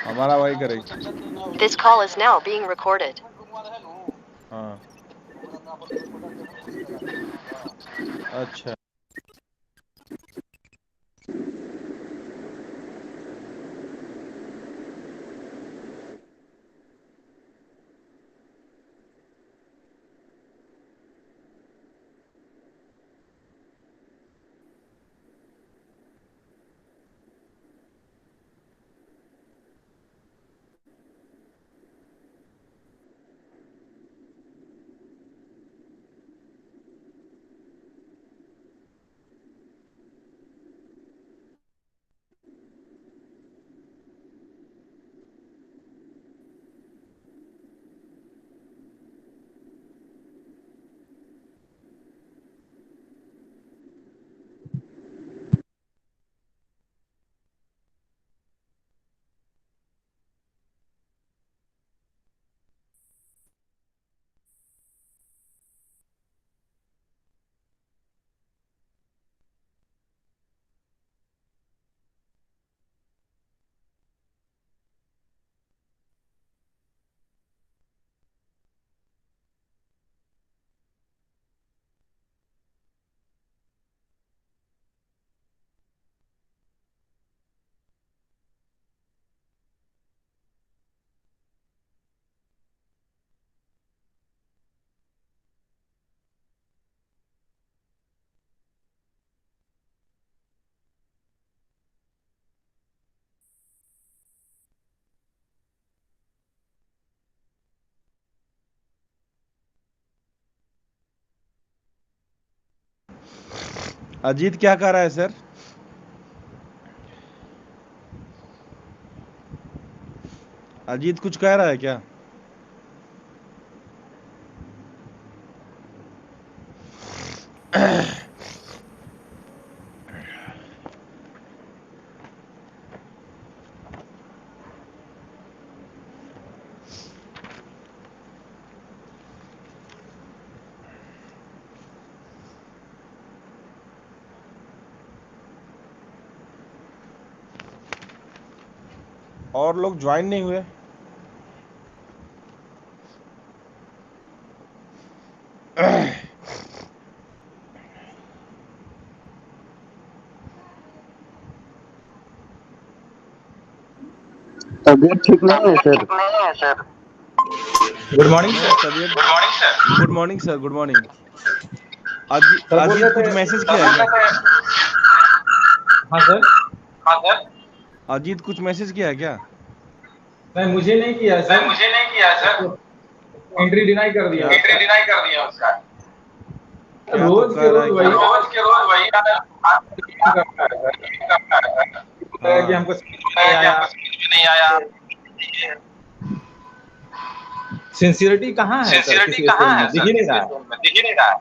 हमारा भाई करेगी। This call is now being recorded. हाँ अच्छा। अजीत क्या कर रहा है सर? अजीत कुछ कह रहा है क्या? और लोग ज्वाइन नहीं हुए? तबीयत ठीक नहीं है सर। गुड मॉर्निंग नहीं सर। तबीयत। Good morning sir, good morning. Sir बोल अजीत रहे कुछ थे। मैसेज किया है क्या? हाँ सर। अजीत कुछ मैसेज किया है क्या? नहीं मुझे नहीं किया सर। एंट्री डिनाई कर दिया क्या उसका। क्या तो रोज कह के रहा है रोज कि वही करता है सर। बोल रहा है कि हाँ हमको समझ में नहीं आया। सिंसियरिटी कहाँ है सर? किसी स्कूल में दिख ही नहीं रहा है।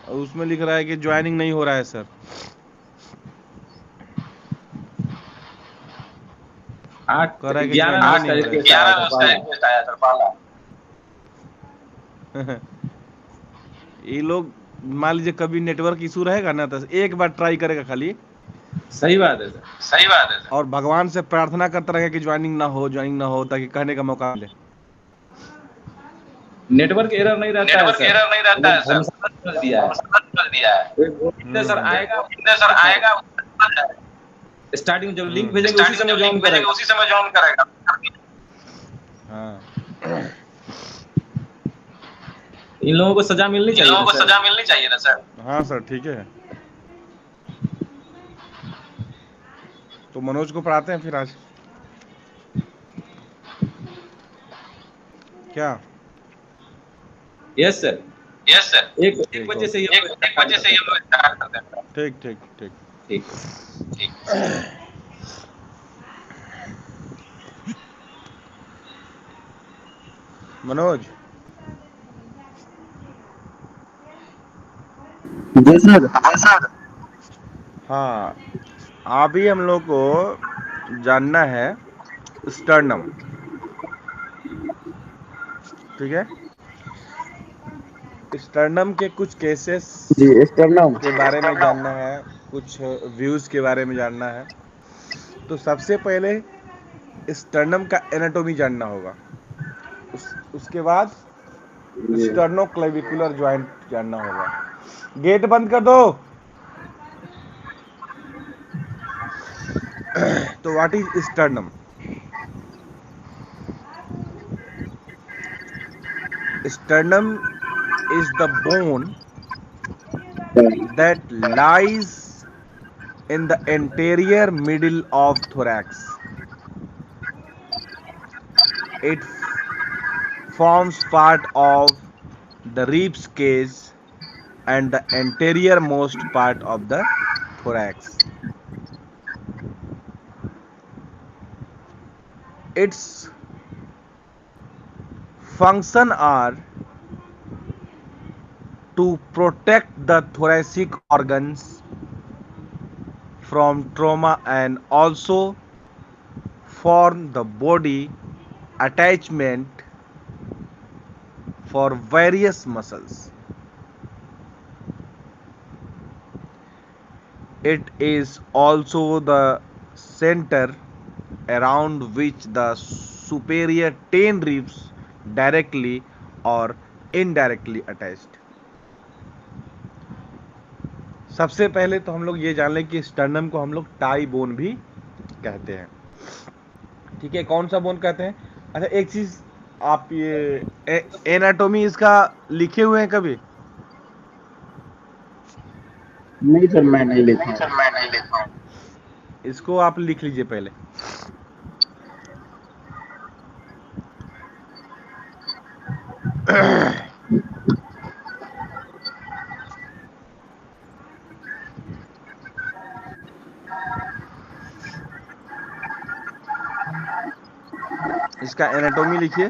और उसमें लिख रहा है कि ज्वाइनिंग नहीं हो रहा है सर। कह रहा है कि 11 में ज्वाइनिंग उसका नहीं हो रहा रिक्वेस्ट आया था पहला। है। ये लोग मान लीजिए कभी नेटवर्क इशू रहेगा ना तो एक बार ट्राई करेगा खाली, सही बात है सर। और भगवान से प्रार्थना करता रहेगा कि ज्वाइनिंग ना हो, ज्वाइनिंग ना हो, ताकि कहने का मौका मिले। नेटवर्क एरर नहीं रहता है सर। वो लोग भरोसा कर दिया है। वो बोलेंगे सर आएगा, स्टार्टिंग में जब लिंक भेजेंगे उसी समय ज्वाइन करेगा। हाँ इन लोगों को सजा मिलनी चाहिए ना सर। हाँ सर ठीक है। तो मनोज को पढ़ाते हैं फिर आज क्या? Yes sir. एक ठीक बजे से ओके। ये लोग स्टार्ट करते हैं। ठीक ठीक ठीक। ठीक। मनोज जी सर। हाँ, अभी हम लोग को जानना है स्टर्नम, ठीक है? स्टर्नम के कुछ केसेस जी स्टर्नम। के बारे में जानना है, कुछ व्यूज के बारे में जानना है। तो सबसे पहले स्टर्नम का एनाटॉमी जानना होगा, उसके बाद स्टर्नोक्लेविकुलर जॉइंट जानना होगा। गेट बंद कर दो। तो what is sternum? Sternum is the bone that lies in the anterior middle of thorax. It forms part of the ribs cage and the anterior most part of the thorax. Its function are to protect the thoracic organs from trauma and also form the body attachment for various muscles. It is also the center around which the superior 10 ribs directly or indirectly attached. सबसे पहले तो हम लोग ये जान लें कि sternum को हम लोग टाई बोन भी कहते हैं। ठीक है, कौन सा बोन कहते हैं? अच्छा, एक चीज आप ये एनाटॉमी इसका लिखे हुए हैं कभी? नहीं सर, मैं नहीं नहीं लिखा। सर, मैं नहीं लिखा हूँ। इसको आप लिख लीजिए पहले। इसका एनाटॉमी लिखिए,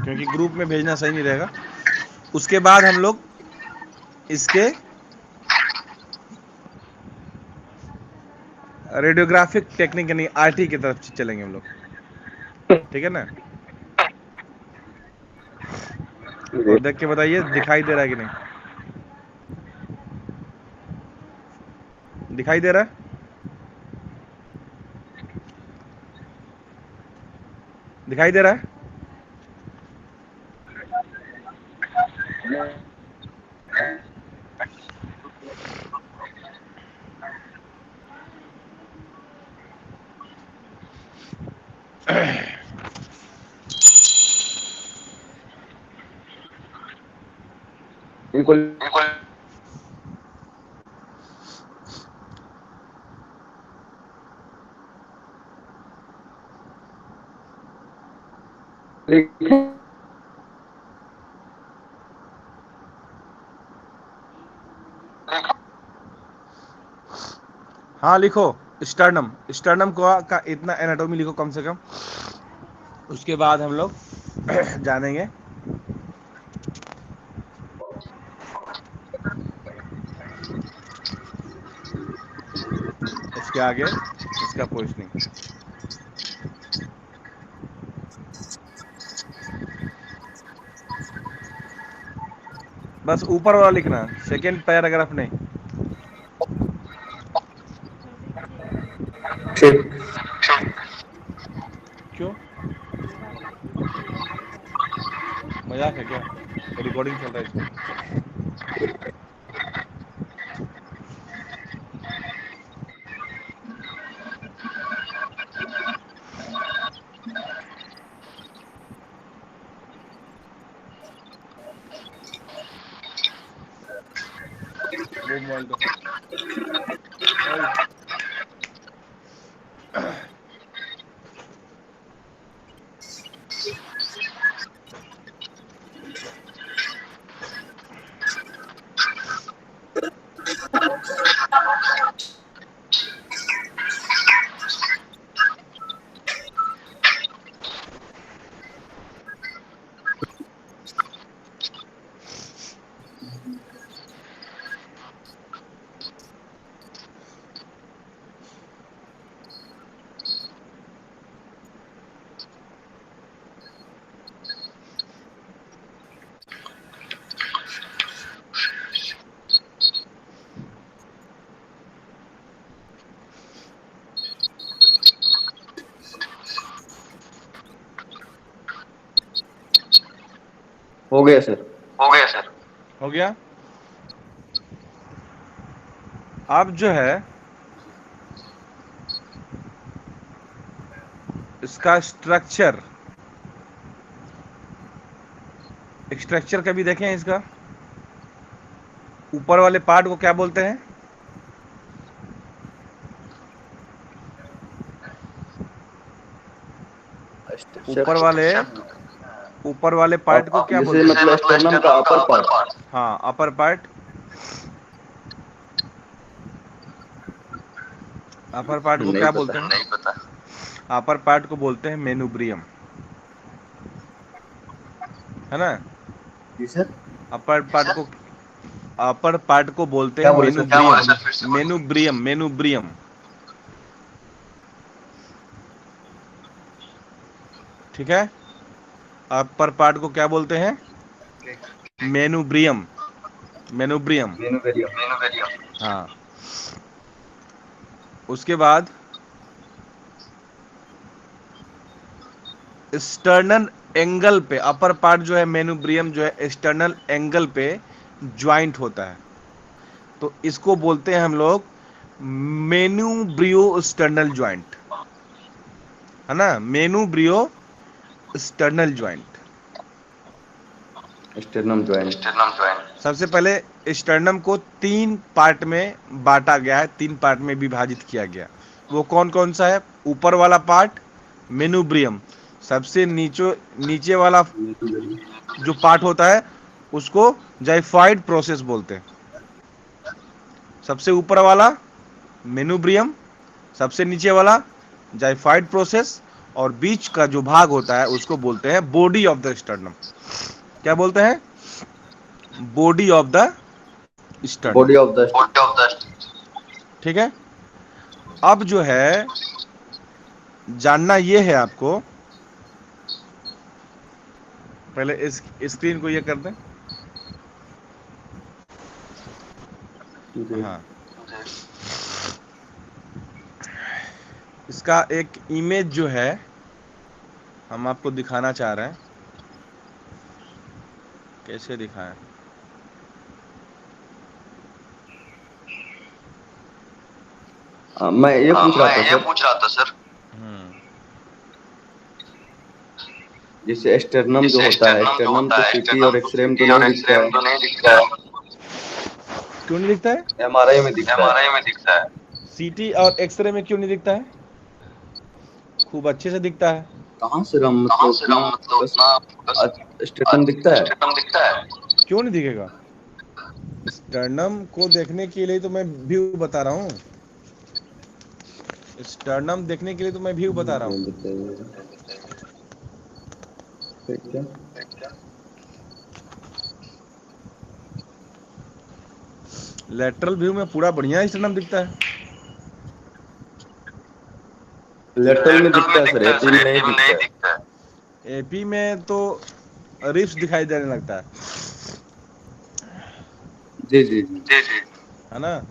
क्योंकि ग्रुप में भेजना सही नहीं रहेगा। उसके बाद हम लोग इसके रेडियोग्राफिक टेक्निक यानी आरटी की तरफ चलेंगे हम लोग। ठीक है ना? और देख के बताइए दिखाई दे रहा है कि नहीं। दिखाई दे रहा है? दिखाई दे रहा है? बिल्कुल। हाँ लिखो, स्टर्नम। स्टर्नम का इतना एनाटॉमी लिखो कम से कम। उसके बाद हम लोग जानेंगे इसके आगे इसका पोजिशनिंग। बस ऊपर वाला लिखना, सेकेंड पैराग्राफ नहीं। ठीक। क्यों? मजाक है क्या? रिकॉर्डिंग चल रहा है इसमें। वो मोबाइल दो। हो गया सर। हो गया सर। हो गया। अब जो है इसका स्ट्रक्चर कभी देखें इसका, ऊपर वाले पार्ट को क्या बोलते हैं? ऊपर वाले पार्ट को क्या जैसे बोलते हैं? मतलब स्टर्नम का अपर पार्ट। हाँ, अपर पार्ट। अपर पार्ट को नहीं क्या पता। बोलते हैं? नहीं पता। अपर पार्ट को बोलते हैं मेनुब्रियम, है ना? जी सर। अपर पार्ट को बोलते क्या हैं बोले सर? क्या बोले सर? मेनुब्रियम। ठीक है, अपर पार्ट को क्या बोलते हैं? मेनुब्रियम। हाँ। उसके बाद स्टर्नल एंगल पे, अपर पार्ट जो है मेनुब्रियम जो है एक्सटर्नल एंगल पे ज्वाइंट होता है, तो इसको बोलते हैं हम लोग मेनुब्रियो स्टर्नल ज्वाइंट, है ना? मेनुब्रियो स्टर्नल ज्वाइंट। Sternum joint. सबसे पहले स्टर्नम को 3 पार्ट में बांटा गया है, 3 पार्ट में विभाजित किया गया। वो कौन कौन सा है? ऊपर वाला पार्ट मेनुब्रियम, सबसे नीचे वाला जो पार्ट होता है उसको जाइफाइड प्रोसेस बोलते हैं। सबसे ऊपर वाला मेनुब्रियम, सबसे नीचे वाला जाइफाइड प्रोसेस, और बीच का जो भाग होता है उसको बोलते हैं बॉडी ऑफ द स्टर्नम। क्या बोलते हैं? Body of the sternum. Body of the. ठीक है। अब जो है जानना ये है आपको, पहले इस स्क्रीन को ये कर दें। हाँ, इसका एक इमेज जो है हम आपको दिखाना चाह रहे हैं, कैसे दिखाएं? मैं ये पूछ रहा था सर, पूछ रहा था सर। जैसे स्टर्नम जो होता है, स्टर्नम तो सीटी और एक्सरे में तो नहीं दिखता है, तो नहीं दिखता है। क्यों नहीं दिखता है? एमआरआई में दिखता है। एमआरआई में दिखता है। सीटी और एक्सरे में क्यों नहीं दिखता है? खूब अच्छे से दिखता है। कहाँ से हम मतलब कहाँ से उतना हम मतलब बस उतना बस स्टर्नम दिखता है। स्टेटम दिखता है। क्यों नहीं दिखेगा? स्टर्नम को देखने के लिए तो मैं व्यू बता रहा हूँ, स्टर्नम देखने के लिए तो मैं व्यू बता रहा हूँ। बताइए। ठीक है। लेटरल व्यू में पूरा बढ़िया स्टर्नम दिखता है। लेटरल में लेटरल दिखता में है सर, दिखता है एपी सर, में नहीं एपी में दिखता नहीं है। दिखता है। एपी में तो रिप्स दिखाई देने लगता है, जी जी जी। जी जी। है ना?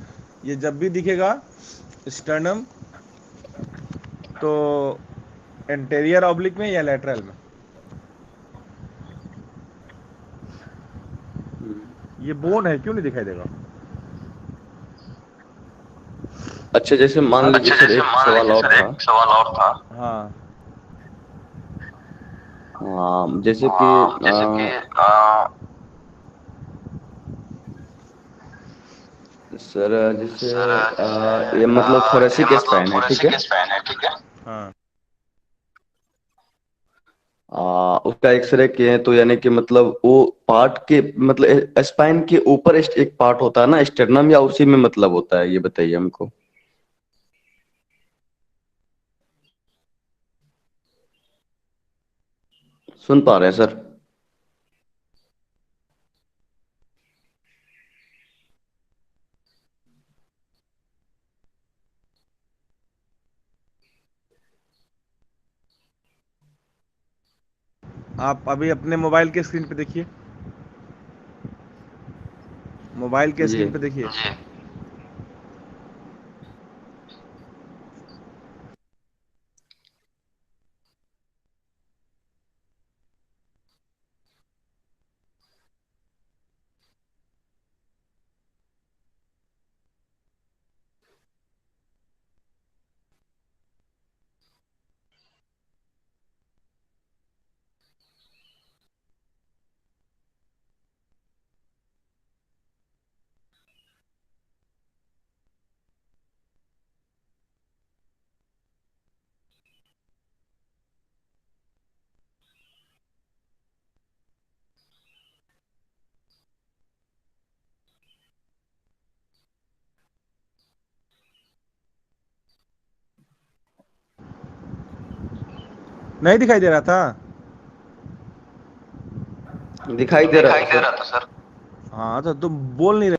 ये जब भी दिखेगा स्टर्नम तो एंटेरियर ऑब्लिक में या लेटरल में। ये बोन है, क्यों नहीं दिखाई देगा? अच्छा, जैसे मान लीजिए अच्छा, सर, जैसे एक मान सवाल लीजिए और सर, था। एक सवाल और था। हाँ, हाँ, जैसे कि जैसे कि सर, जैसे सर जैसे ये मतलब ये थोरेसिक मतलब स्पैन है, ठीक थोरेसिक है। स्पैन है, ठीक है। हाँ। उसका एक्सरे किए हैं तो यानी कि मतलब वो पार्ट के मतलब स्पाइन के ऊपर एक पार्ट होता है ना स्टर्नम, या उसी में मतलब होता है, ये बताइए हमको। सुन पा रहे हैं सर? आप अभी अपने मोबाइल के स्क्रीन पे देखिए, मोबाइल के जी। स्क्रीन पे देखिए। जी। नहीं दिखाई दे रहा था? दिखाई दे रहा था सर। सर। हाँ तो तुम बोल नहीं रहे।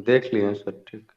देख लिए सर, ठीक।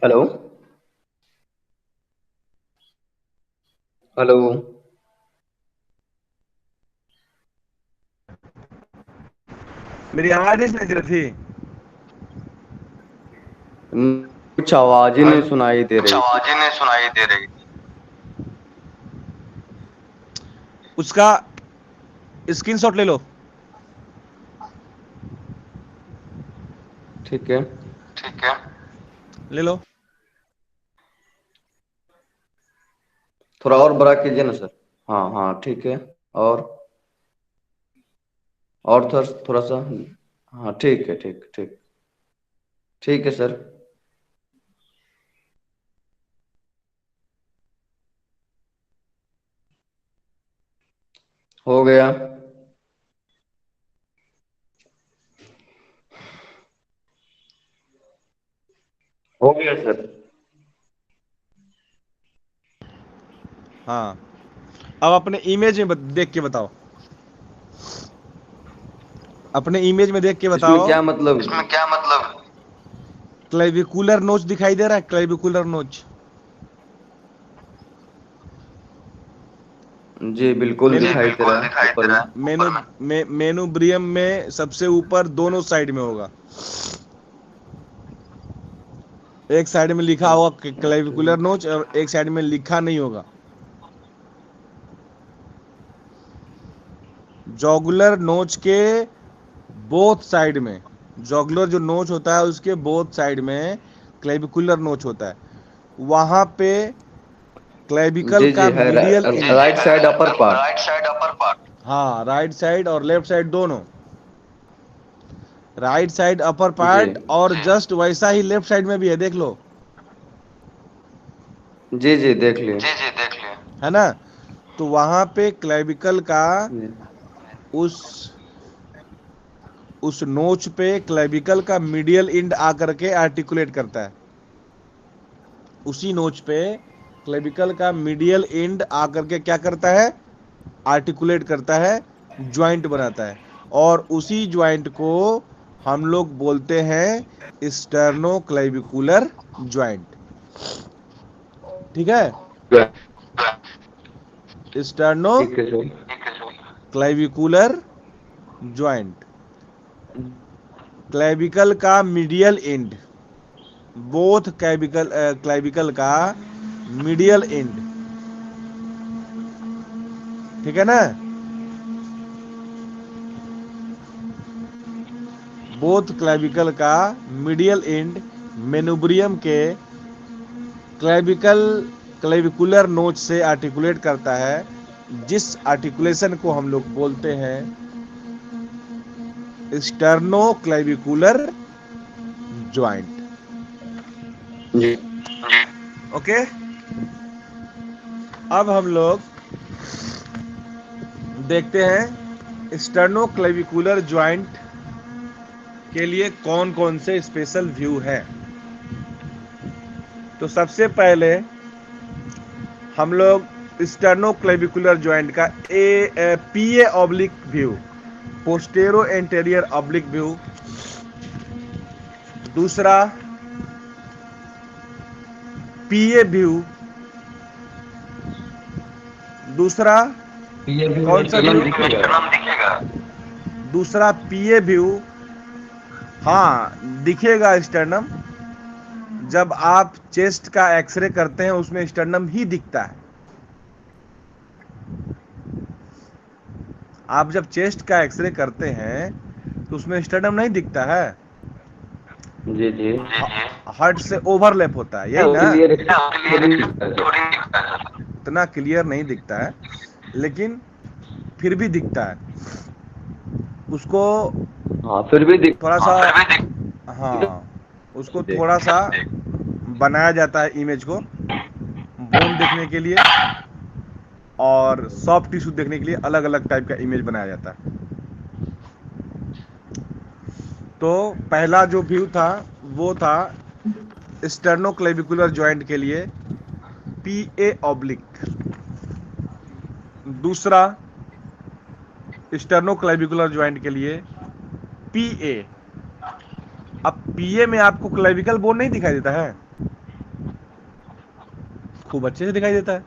हेलो। हेलो। मेरी आवाज नहीं सुनाई दे रही थी? कुछ आवाज ही नहीं सुनाई दे कुछ रही थी। आवाज ही नहीं सुनाई दे रही थी। उसका स्क्रीनशॉट ले लो। ठीक है। ठीक है। ले लो। थोड़ा और बड़ा कीजिए ना सर। हाँ हाँ ठीक है। और थोड़ा थोड़ा सा। हाँ ठीक है, ठीक ठीक। ठीक है सर। हो गया। हो गया सर। हाँ, अब अपने इमेज में देख के बताओ। अपने इमेज में देख के इसमें बताओ। क्या मतलब? इसमें क्या मतलब? क्लेविकुलर नोच दिखाई दे रहा है? क्लेविकुलर नोच। जी बिल्कुल मेनु दिखाई दे रहा है दिखाई ऊपर दे रहा में। है मेनु ऊपर में। मेनुब्रियम में सबसे ऊपर दोनों साइड में होगा। एक साइड में लिखा होगा क्लेविकुलर नोच और एक साइड में लिखा नहीं होगा। जॉगुलर नोच के बोथ साइड में, जॉगुलर जो नोच होता है उसके बोथ साइड में क्लेविकुलर नोच होता है। वहां पे क्लेविकल जी का जी है, medial and. Right side upper part. Right side upper part. हाँ, राइट साइड और लेफ्ट साइड दोनों। राइट साइड अपर जी पार्ट और जस्ट वैसा ही लेफ्ट साइड में भी है, देख लो। जी जी देख लिए। जी जी देख लिए। है ना? तो वहां पे क्लेविकल का उस उस नोच पे क्लेविकल का मीडियल एंड आकर के आर्टिकुलेट करता है। उसी नोच पे क्लेविकल का मीडियल एंड आकर के क्या करता है? आर्टिकुलेट करता है, ज्वाइंट बनाता है। और उसी ज्वाइंट को हम लोग बोलते हैं स्टर्नोक्लेविकुलर ज्वाइंट। ठीक है? स्टर्नो ठीक है सर। ठीक है सर। Clavicular joint. क्लेविकल का मीडियल एंड, बोथ क्लेविकल का मीडियल एंड। ठीक है ना? बोथ क्लेविकल का मीडियल एंड मेनुब्रियम के क्लेविकुलर नोच से आर्टिकुलेट करता है, जिस आर्टिकुलेशन को हम लोग बोलते हैं स्टर्नोक्लेविकुलर ज्वाइंट। जी ओके, अब हम लोग देखते हैं स्टर्नोक्लेविकुलर ज्वाइंट के लिए कौन कौन से स्पेशल व्यू है। तो सबसे पहले हम लोग स्टर्नोक्लेविकुलर ज्वाइंट का PA oblique view, postero anterior oblique view. दूसरा पीए व्यू, दूसरा कौन सा व्यू? दूसरा पीए व्यू, हाँ दिखेगा स्टर्नम। जब आप चेस्ट का एक्सरे करते हैं उसमें स्टर्नम ही दिखता है। आप जब चेस्ट का एक्सरे करते हैं तो उसमें स्टर्नम नहीं दिखता है, जी जी हार्ट से ओवरलैप होता है, यही ना? इतना क्लियर नहीं दिखता है, लेकिन फिर भी दिखता है। उसको हाँ फिर भी थोड़ा सा, हाँ उसको थोड़ा सा बनाया जाता है इमेज को, बोन देखने के लिए और सॉफ्ट टिश्यू देखने के लिए अलग अलग टाइप का इमेज बनाया जाता है। तो पहला जो व्यू था वो था स्टर्नोक्लेविकुलर जॉइंट के लिए पीए ऑब्लिक। दूसरा स्टर्नोक्लेविकुलर जॉइंट के लिए पीए। अब पीए में आपको क्लेविकल बोन नहीं दिखाई देता है, खूब अच्छे से दिखाई देता है।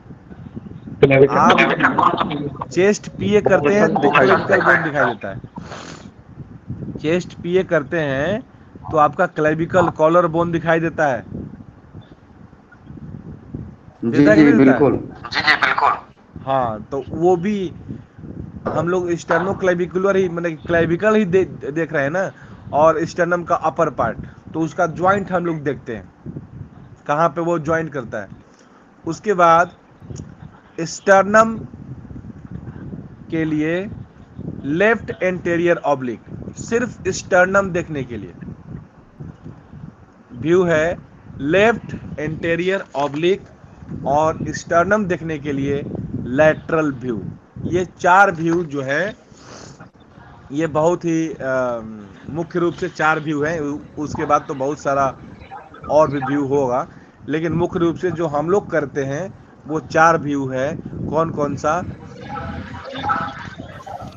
आप चेस्ट पीए करते हैं तो क्लेविकल बोन दिखाई देता है। चेस्ट पीए करते हैं तो आपका क्लेविकल कॉलर बोन दिखाई देता है। जी जी बिल्कुल। हाँ, तो वो भी हम लोग स्टर्नोक्लेविकुलर ही, मतलब क्लेविकल ही देख रहे हैं ना, और स्टर्नम का अपर पार्ट, तो उसका ज्वाइंट हम लोग देखते हैं कहाँ पे वो ज्वाइंट करता है। उसके बाद स्टर्नम के लिए लेफ्ट एंटेरियर ऑब्लिक, सिर्फ स्टर्नम देखने के लिए व्यू है लेफ्ट एंटेरियर ऑब्लिक, और स्टर्नम देखने के लिए लैटरल व्यू। ये चार व्यू जो है ये बहुत ही मुख्य रूप से चार व्यू हैं। उसके बाद तो बहुत सारा और भी व्यू होगा, लेकिन मुख्य रूप से जो हम लोग करते हैं वो चार व्यू है। कौन कौन सा?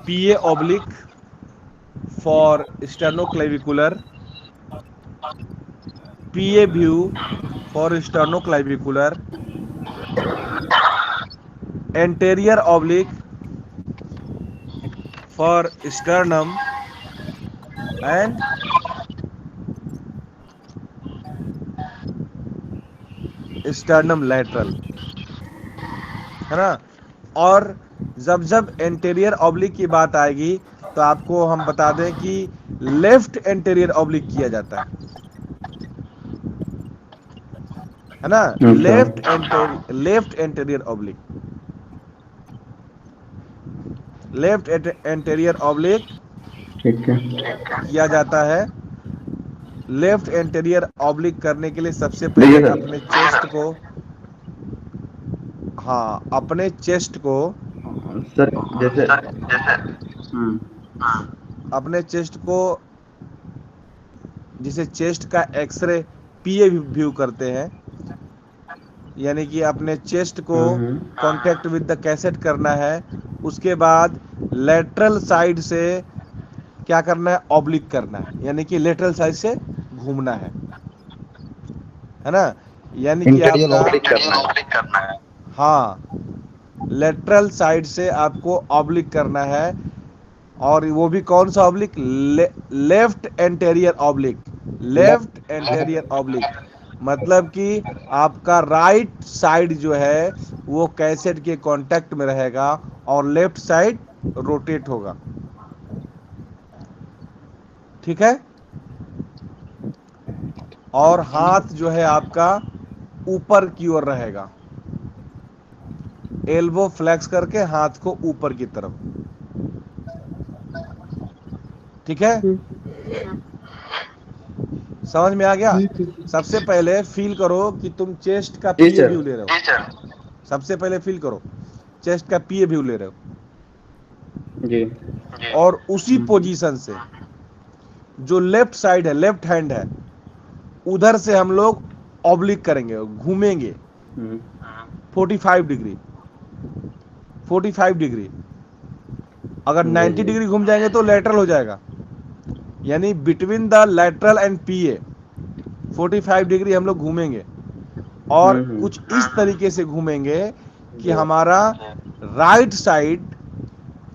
PA oblique for sternoclavicular, PA view for sternoclavicular, anterior oblique for sternum, and sternum lateral, है ना। और जब जब एंटेरियर ऑब्लिक की बात आएगी तो आपको हम बता दें कि लेफ्ट एंटेरियर ऑब्लिक किया जाता है ना। Left anterior oblique, left anterior oblique ठीक है। किया जाता है। लेफ्ट एंटेरियर ऑब्लिक करने के लिए सबसे पहले अपने चेस्ट को, हाँ अपने चेस्ट को, सर जैसे अपने चेस्ट को, जिसे चेस्ट का एक्सरे पीए व्यू करते हैं, यानी कि अपने चेस्ट को कांटेक्ट विद द कैसेट करना है। उसके बाद लेटरल साइड से क्या करना है? ऑब्लिक करना है, यानी कि लेटरल साइड से घूमना है ना। यानी कि आपका, हाँ लेटरल साइड से आपको ऑब्लिक करना है। और वो भी कौन सा oblique? Left anterior oblique. Left anterior oblique मतलब कि आपका राइट साइड जो है वो कैसेट के कांटेक्ट में रहेगा और लेफ्ट साइड रोटेट होगा। ठीक है, और हाथ जो है आपका ऊपर की ओर रहेगा, एल्बो फ्लेक्स करके हाथ को ऊपर की तरफ, ठीक है, समझ में आ गया। सबसे पहले फील करो कि तुम चेस्ट का जी पीए सर। व्यू ले रहे हो, सबसे पहले फील करो चेस्ट का पीए व्यू ले रहे हो, जी और उसी पोजीशन से जो लेफ्ट साइड है, लेफ्ट हैंड है, उधर से हम लोग ऑब्लिक करेंगे, घूमेंगे 45 डिग्री, 45 डिग्री। अगर जी 90 जी डिग्री घूम जाएंगे तो लेटरल हो जाएगा, यानी between the lateral and PA 45 degree हम लोग घूमेंगे, और कुछ इस तरीके से घूमेंगे कि हमारा राइट साइड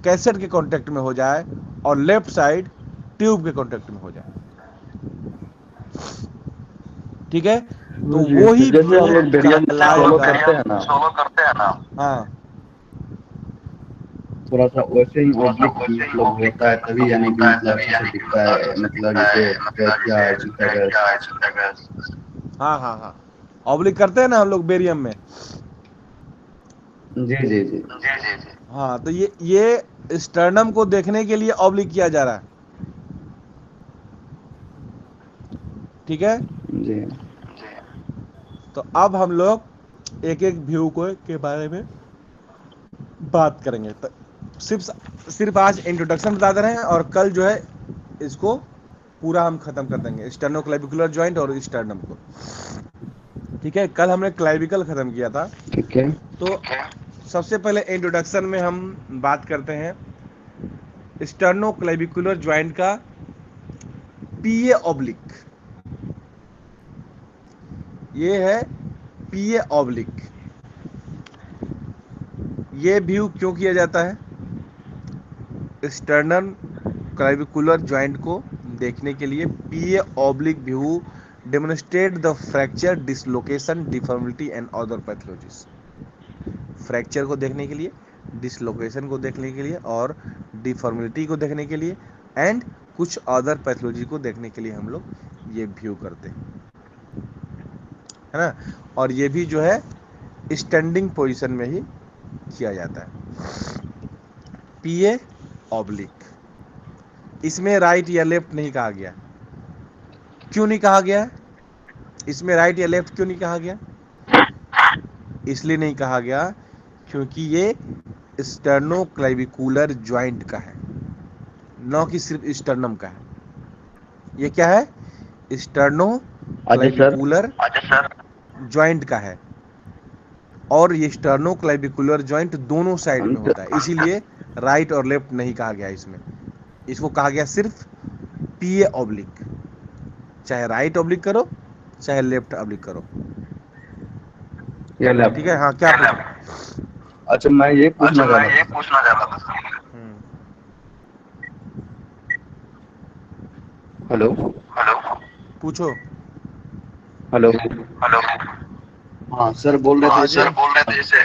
कैसेट के कांटेक्ट में हो जाए और लेफ्ट साइड ट्यूब के कांटेक्ट में हो जाए, ठीक है। तो जी वो ही जैसे हम लोग व्यू बेरियम सोलो करते हैं ना, हाँ, थोड़ा सा वैसे ही ओब्लिक मतलब होता है, तभी यानी कि मतलब अच्छे से दिखता है, मतलब जैसे ट्रैकिया, एस्यूपेगस। हाँ हाँ हाँ, ऑब्लिक करते हैं ना हम लोग बेरियम में। जी जी जी हाँ, तो ये स्टर्नम को देखने के लिए ऑब्लिक किया जा रहा है, ठीक है। जी तो अब हम लोग एक एक व्यू को के बारे में बात करेंगे। तो सिर्फ आज इंट्रोडक्शन बता दे रहे हैं, और कल जो है इसको पूरा हम खत्म कर देंगे, स्टर्नोक्लेविकुलर जॉइंट और स्टर्नम को, ठीक है। कल हमने क्लाइविकल खत्म किया था। ठीक है। तो सबसे पहले इंट्रोडक्शन में हम बात करते हैं स्टर्नोक्लेविकुलर जॉइंट का पीए ऑब्लिक। ये है पीए ऑब्लिक। ये व्यू क्यों किया जाता है? स्टर्नल क्लेविकुलर जॉइंट को देखने के लिए PA oblique view demonstrate the fracture, dislocation, deformity and other pathologies. Fracture को देखने के लिए, डिसलोकेशन को देखने के लिए, और डिफॉर्मिलिटी को देखने के लिए, एंड कुछ अदर पैथोलॉजी को देखने के लिए हम लोग ये व्यू करते हैं, है ना। और ये भी जो है स्टैंडिंग पोजीशन में ही किया जाता है, पीए ऑब्लिक। इसमें राइट या लेफ्ट नहीं कहा गया। क्यों नहीं कहा गया? इसमें राइट या लेफ्ट क्यों नहीं कहा गया? इसलिए नहीं कहा गया क्योंकि ये स्टर्नोक्लेविकुलर जॉइंट का है, न कि सिर्फ स्टर्नम का है। ये क्या है? स्टर्नोक्लेविकुलर जॉइंट का है, और ये स्टर्नोक्लेविकुलर जॉइंट दोनों साइड में होता है, इसीलिए राइट और लेफ्ट नहीं कहा गया इसमें। इसको कहा गया सिर्फ पीए ऑब्लिक, चाहे राइट ऑब्लिक करो चाहे लेफ्ट ऑब्लिक करो, ठीक है। हाँ, क्या पूछना? अच्छा, मैं ये पूछना चाहता था। हेलो पूछो। हेलो। हाँ सर, बोल रहे थे जैसे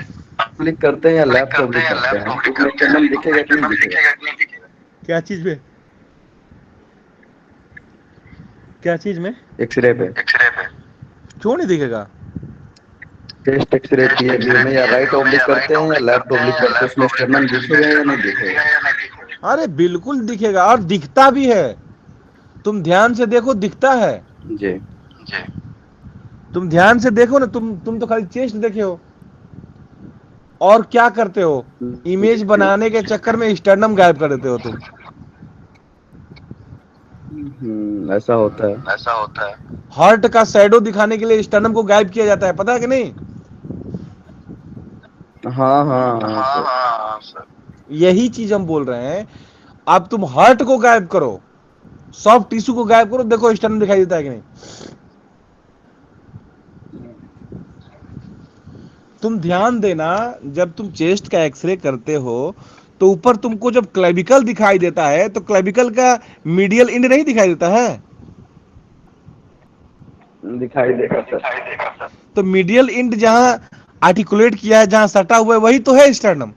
क्लिक करते हैं या लैब पे क्लिक करते हैं तो उसमें स्टर्नम दिखेगा कि नहीं दिखेगा? क्या चीज में? क्या चीज में? एक्सरे पे। क्यों नहीं दिखेगा? टेस्ट एक्सरे पीए व्यू में या राइट ऑब्लिक करते हैं या लेफ्ट ऑब्लिक करते हैं, उसमें स्टर्नम दिखेगा या नहीं दिखेगा? अरे बिल्कुल दिखेगा, और दिखता भी है। तुम ध्यान से देखो, दिखता है। जी तुम ध्यान से देखो ना, तुम तो खाली चेस्ट देखे हो, और क्या करते हो? इमेज बनाने के चक्कर में स्टर्नम गायब कर देते हो तुम। ऐसा होता है। हार्ट का शैडो दिखाने के लिए स्टर्नम को गायब किया जाता है, पता है कि नहीं? हाँ सर। यही चीज हम बोल रहे हैं। अब तुम हार्ट को गायब करो, सॉफ्ट टिश्यू को गायब करो, देखो स्टर्नम दिखाई देता है कि नहीं? तुम ध्यान देना, जब तुम चेस्ट का एक्सरे करते हो तो ऊपर तुमको जब क्लेविकल दिखाई देता है तो क्लेविकल का मीडियल एंड नहीं दिखाई देता है? दिखाई देगा सर। तो मीडियल एंड जहां आर्टिकुलेट किया है, जहां सटा हुआ है, वही तो है स्टर्नम,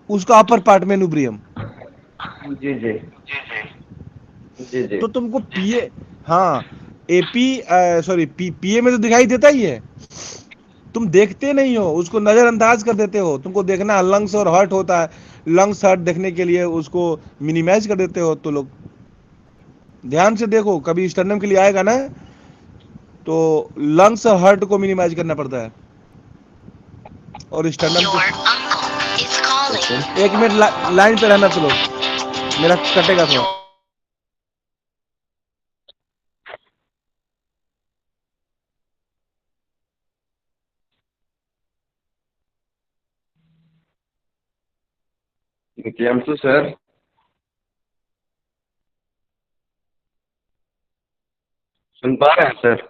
उसका अपर पार्ट में न्यूब्रियम। जी जी जी जी। तो तुमको पीए, हाँ, एपी सॉरी पीए में तो दिखाई देता ही है, तुम देखते नहीं हो, उसको नजरअंदाज कर देते हो। तुमको देखना लंग्स और हार्ट होता है, लंग्स हार्ट देखने के लिए उसको मिनिमाइज कर देते हो। तो लोग ध्यान से देखो, कभी स्टर्नम के लिए आएगा ना तो लंग्स और हार्ट को मिनिमाइज करना पड़ता है। और sternum Your uncle is calling. एक मिनट लाइन पे रहना, चलो मेरा कटेगा थोड़ा। नित्यांशु सर, सुन पा रहे हैं सर?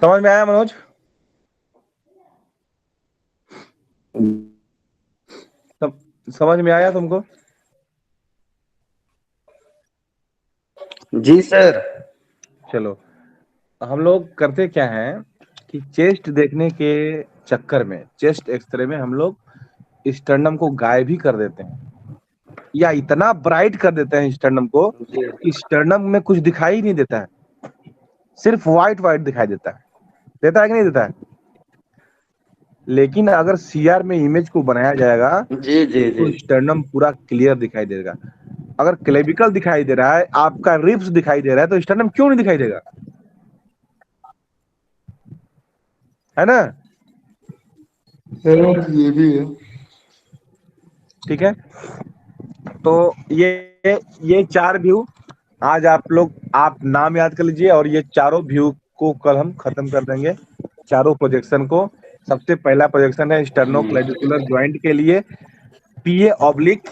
समझ में आया मनोज? समझ में आया तुमको? जी सर। चलो, हम लोग करते क्या हैं कि चेस्ट देखने के चक्कर में, चेस्ट एक्सरे में हम लोग स्टर्नम को गायब ही कर देते हैं, या इतना ब्राइट कर देते हैं स्टर्नम को कि स्टर्नम में कुछ दिखाई ही नहीं देता है, सिर्फ व्हाइट व्हाइट दिखाई देता है। देता है कि नहीं देता है? लेकिन अगर सीआर में इमेज को बनाया जाएगा जी जी तो जी। स्टर्नम पूरा क्लियर दिखाई देगा। अगर क्लेविकल दिखाई दे रहा है, आपका रिब्स दिखाई दे रहा है, तो स्टर्नम क्यों नहीं दिखाई देगा? है ना? ये भी है। ठीक है, तो ये चार व्यू आज आप नाम याद कर लीजिए, और ये चारों व्यू को कल हम खत्म कर देंगे, चारों प्रोजेक्शन को। सबसे पहला प्रोजेक्शन है स्टर्नोक्लेविकुलर जॉइंट के लिए पीए ऑब्लिक,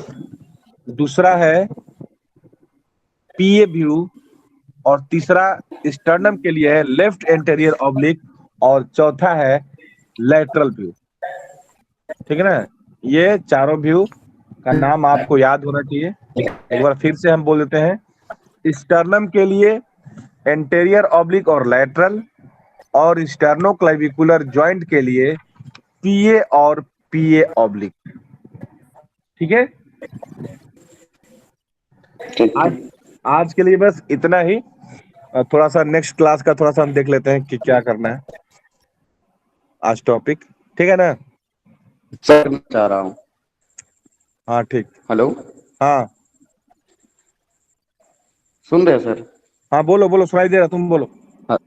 दूसरा है पीए व्यू, और तीसरा स्टर्नम के लिए है लेफ्ट एंटेरियर ऑब्लिक, और चौथा है लैटरल व्यू। ठीक है ना? ये चारों व्यू का नाम आपको याद होना चाहिए। एक बार फिर से हम बोल देते हैं, स्टर्नम के लिए एंटेरियर ऑब्लिक और लैटरल, और स्टर्नोक्लेविकुलर जॉइंट के लिए पीए और पीए ऑब्लिक। ठीक है, आज आज के लिए बस इतना ही। थोड़ा सा नेक्स्ट क्लास का थोड़ा सा हम देख लेते हैं कि क्या करना है आज टॉपिक। ठीक है ना? सर मैं चाह रहा हूँ। हाँ ठीक। हेलो, हाँ सुन रहे हैं सर? हाँ, बोलो बोलो, सुनाई दे रहा, तुम बोलो। हाँ,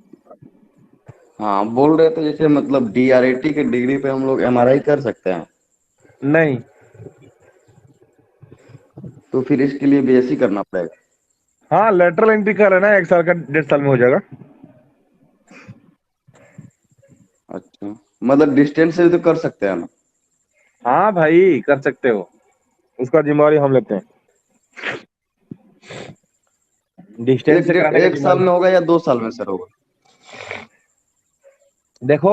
हाँ, बोल रहे थे जैसे मतलब DRAT की डिग्री पे हम लोग MRI कर सकते हैं। नहीं। तो फिर इसके लिए BSc करना पड़ेगा। हाँ, लेटरल एंट्री का लेना है, 1 साल का 1.5 साल में हो जाएगा। अच्छा, मतलब डिस्टेंस से तो कर सकते हैं ना। हाँ भाई, कर सकते हो, उसका जिम्मेवारी हम लेते हैं। डिस्टेंस से कराने का एक साल जिम्मेवारी। में होगा या 2 साल में सर होगा? देखो,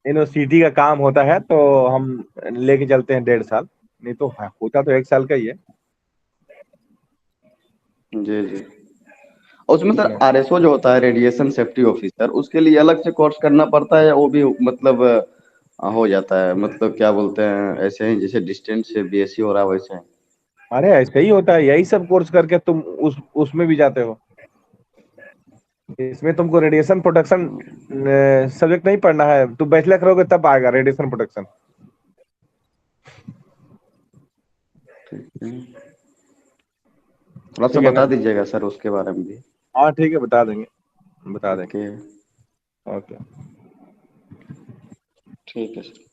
यूनिवर्सिटी का काम होता है तो हम लेके चलते हैं 1.5 साल, नहीं तो होता तो 1 साल का ही है। जी जी। और उसमें ठीक सर ना। RSO जो होता है, रेडिएशन सेफ्टी ऑफिसर, उसके लिए अलग से कोर्स करना पड़ता है या वो भी मतलब हो जाता है, मतलब क्या बोलते हैं, ऐसे ही जैसे डिस्टेंस से BSc हो रहा है वैसे ही? अरे ऐसे ही होता है, यही सब कोर्स करके तुम उसमें भी जाते हो। इसमें तुमको रेडिएशन प्रोटेक्शन सब्जेक्ट नहीं पढ़ना है, तुम बैचलर करोगे तब आएगा रेडिएशन प्रोटेक्शन। ठीक है, थोड़ा सा ठीक है ना। बता दीजिएगा सर उसके बारे में भी। हाँ ठीक है, बता देंगे, बता देंगे। ओके। ओके। ठीक है सर।